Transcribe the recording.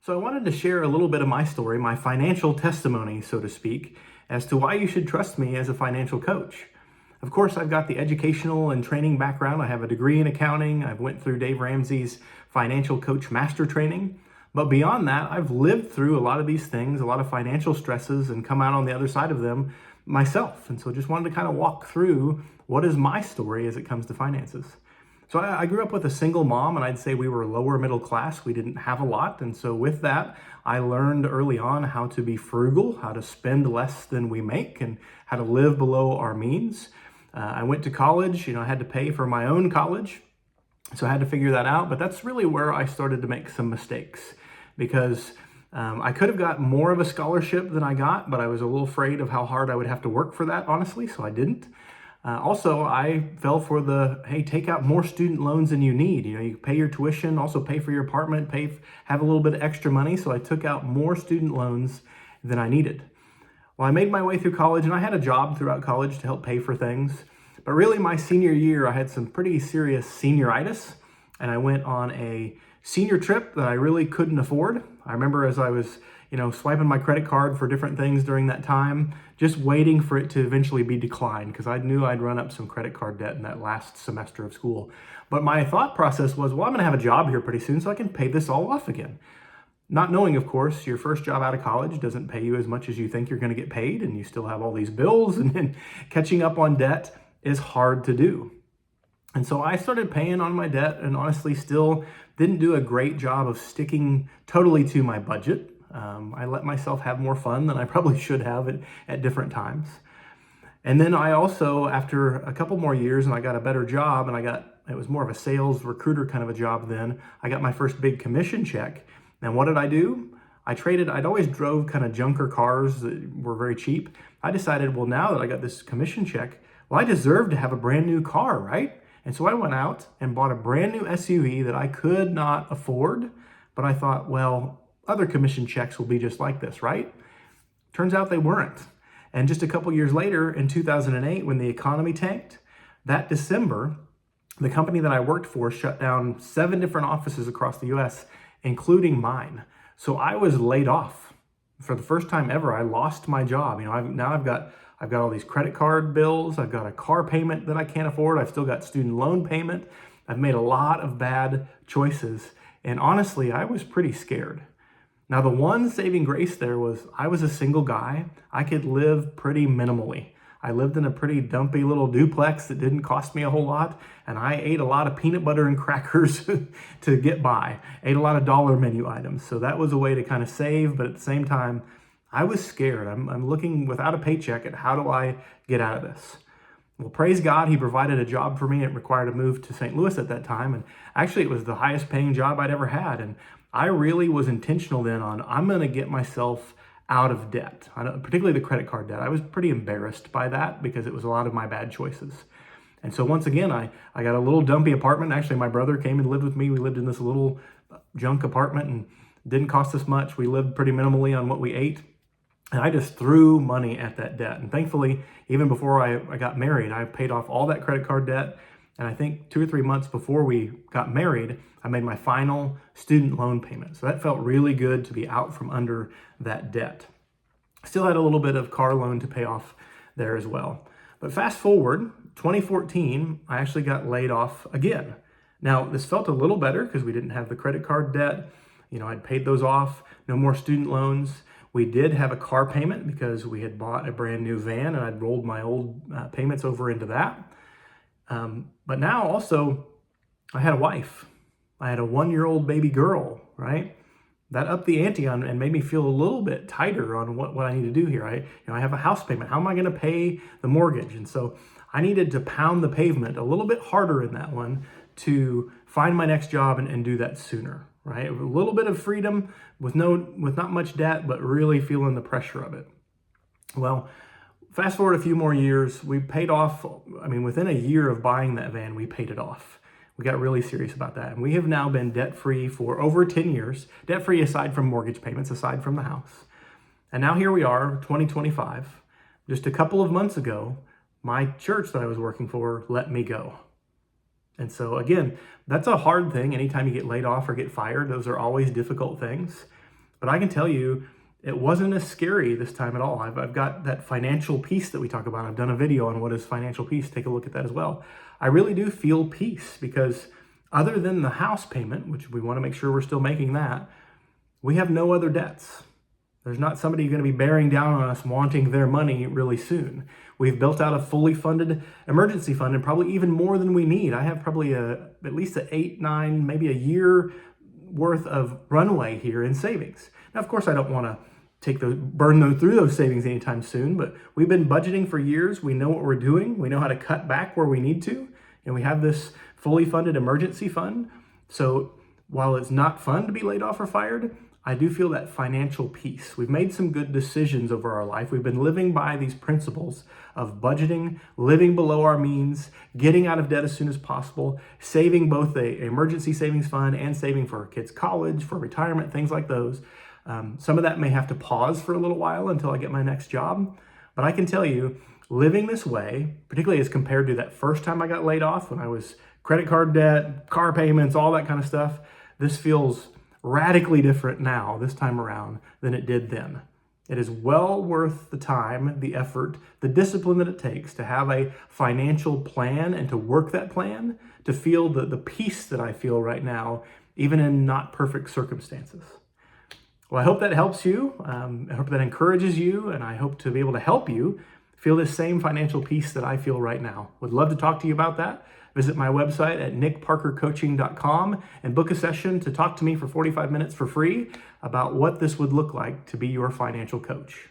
So I wanted to share a little bit of my story, my financial testimony, so to speak, as to why you should trust me as a financial coach. Of course, I've got the educational and training background. I have a degree in accounting. I've went through Dave Ramsey's financial coach master training. But beyond that, I've lived through a lot of these things, a lot of financial stresses, and come out on the other side of them myself. And so just wanted to kind of walk through what is my story as it comes to finances. So I grew up with a single mom, and I'd say we were lower middle class. We didn't have a lot. And so with that, I learned early on how to be frugal, how to spend less than we make, and how to live below our means. I went to college, I had to pay for my own college. So I had to figure that out. But that's really where I started to make some mistakes because I could have got more of a scholarship than I got, but I was a little afraid of how hard I would have to work for that, honestly, so I didn't. Also, I fell for hey, take out more student loans than you need. You pay your tuition, also pay for your apartment, have a little bit of extra money. So I took out more student loans than I needed. Well, I made my way through college, and I had a job throughout college to help pay for things. But really, my senior year, I had some pretty serious senioritis, and I went on a senior trip that I really couldn't afford. I remember as I was swiping my credit card for different things during that time, just waiting for it to eventually be declined because I knew I'd run up some credit card debt in that last semester of school. But my thought process was, well, I'm gonna have a job here pretty soon so I can pay this all off again. Not knowing, of course, your first job out of college doesn't pay you as much as you think you're gonna get paid, and you still have all these bills, and then catching up on debt is hard to do. And so I started paying on my debt and honestly still didn't do a great job of sticking totally to my budget. I let myself have more fun than I probably should have at different times. And then I also, after a couple more years, and I got a better job, and it was more of a sales recruiter kind of a job then, I got my first big commission check. And what did I do? I'd always drove kind of junker cars that were very cheap. I decided, well, now that I got this commission check, well, I deserve to have a brand new car, right? And so I went out and bought a brand new SUV that I could not afford, but I thought, well, other commission checks will be just like this, right? Turns out they weren't. And just a couple years later, in 2008, when the economy tanked, that December, the company that I worked for shut down 7 different offices across the US, including mine. So I was laid off. For the first time ever, I lost my job. I've got all these credit card bills. I've got a car payment that I can't afford. I've still got student loan payment. I've made a lot of bad choices. And honestly, I was pretty scared. Now, the one saving grace there was I was a single guy. I could live pretty minimally. I lived in a pretty dumpy little duplex that didn't cost me a whole lot, and I ate a lot of peanut butter and crackers to get by. Ate a lot of dollar menu items, so that was a way to kind of save, but at the same time, I was scared. I'm looking without a paycheck at how do I get out of this? Well, praise God, he provided a job for me. It required a move to St. Louis at that time, and actually it was the highest paying job I'd ever had, and I really was intentional then on I'm going to get myself out of debt, particularly the credit card debt. I was pretty embarrassed by that because it was a lot of my bad choices. And so once again, I got a little dumpy apartment. Actually, my brother came and lived with me. We lived in this little junk apartment and didn't cost us much. We lived pretty minimally on what we ate. And I just threw money at that debt. And thankfully, even before I got married, I paid off all that credit card debt. And I think 2 or 3 months before we got married, I made my final student loan payment. So that felt really good to be out from under that debt. Still had a little bit of car loan to pay off there as well. But fast forward, 2014, I actually got laid off again. Now, this felt a little better because we didn't have the credit card debt. I'd paid those off, no more student loans. We did have a car payment because we had bought a brand new van, and I'd rolled my old payments over into that. But now also, I had a wife. I had a 1-year-old baby girl, right? That upped the ante on and made me feel a little bit tighter on what I need to do here. I have a house payment. How am I going to pay the mortgage? And so I needed to pound the pavement a little bit harder in that one to find my next job and do that sooner, right? A little bit of freedom with not much debt, but really feeling the pressure of it. Well, fast forward a few more years, we paid off, within a year of buying that van, we paid it off. We got really serious about that. And we have now been debt-free for over 10 years, debt-free aside from mortgage payments, aside from the house. And now here we are, 2025. Just a couple of months ago, my church that I was working for let me go. And so again, that's a hard thing. Anytime you get laid off or get fired, those are always difficult things. But I can tell you, it wasn't as scary this time at all. I've got that financial peace that we talk about. I've done a video on what is financial peace. Take a look at that as well. I really do feel peace because other than the house payment, which we want to make sure we're still making that, we have no other debts. There's not somebody going to be bearing down on us wanting their money really soon. We've built out a fully funded emergency fund and probably even more than we need. I have probably at least an 8, 9, maybe a year worth of runway here in savings. Now, of course, I don't want to burn through those savings anytime soon, but we've been budgeting for years. We know what we're doing. We know how to cut back where we need to. And we have this fully funded emergency fund. So while it's not fun to be laid off or fired, I do feel that financial peace. We've made some good decisions over our life. We've been living by these principles of budgeting, living below our means, getting out of debt as soon as possible, saving both an emergency savings fund and saving for our kids' college, for retirement, things like those. Some of that may have to pause for a little while until I get my next job. But I can tell you, living this way, particularly as compared to that first time I got laid off when I was credit card debt, car payments, all that kind of stuff, this feels radically different now, this time around, than it did then. It is well worth the time, the effort, the discipline that it takes to have a financial plan and to work that plan, to feel the peace that I feel right now, even in not perfect circumstances. Well, I hope that helps you. I hope that encourages you, and I hope to be able to help you feel this same financial peace that I feel right now. Would love to talk to you about that. Visit my website at nickparkercoaching.com and book a session to talk to me for 45 minutes for free about what this would look like to be your financial coach.